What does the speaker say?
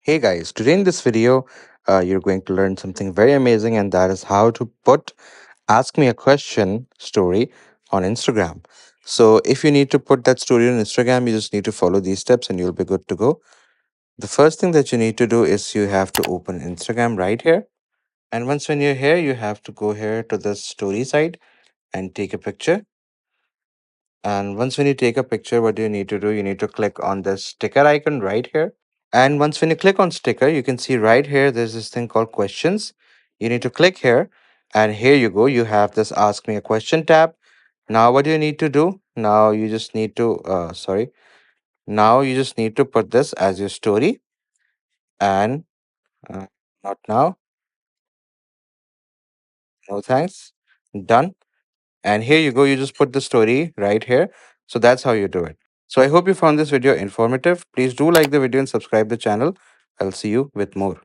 Hey guys, today in this video, you're going to learn something very amazing, and that is how to put Ask Me a Question story on Instagram. So, if you need to put that story on Instagram, you just need to follow these steps and you'll be good to go. The first thing that you need to do is you have to open Instagram right here. And once when you're here, you have to go here to the story side and take a picture. And once when you take a picture, what do you need to do? You need to click on the sticker icon right here. And once when you click on sticker, you can see right here, there's this thing called questions. You need to click here and here you go. You have this ask me a question tab. Now what do you need to do? Now you just need to, now you just need to put this as your story and uh, not now. No thanks. Done. And here you go. You just put the story right here. So that's how you do it. So I hope you found this video informative. Please do like the video and subscribe the channel. I'll see you with more.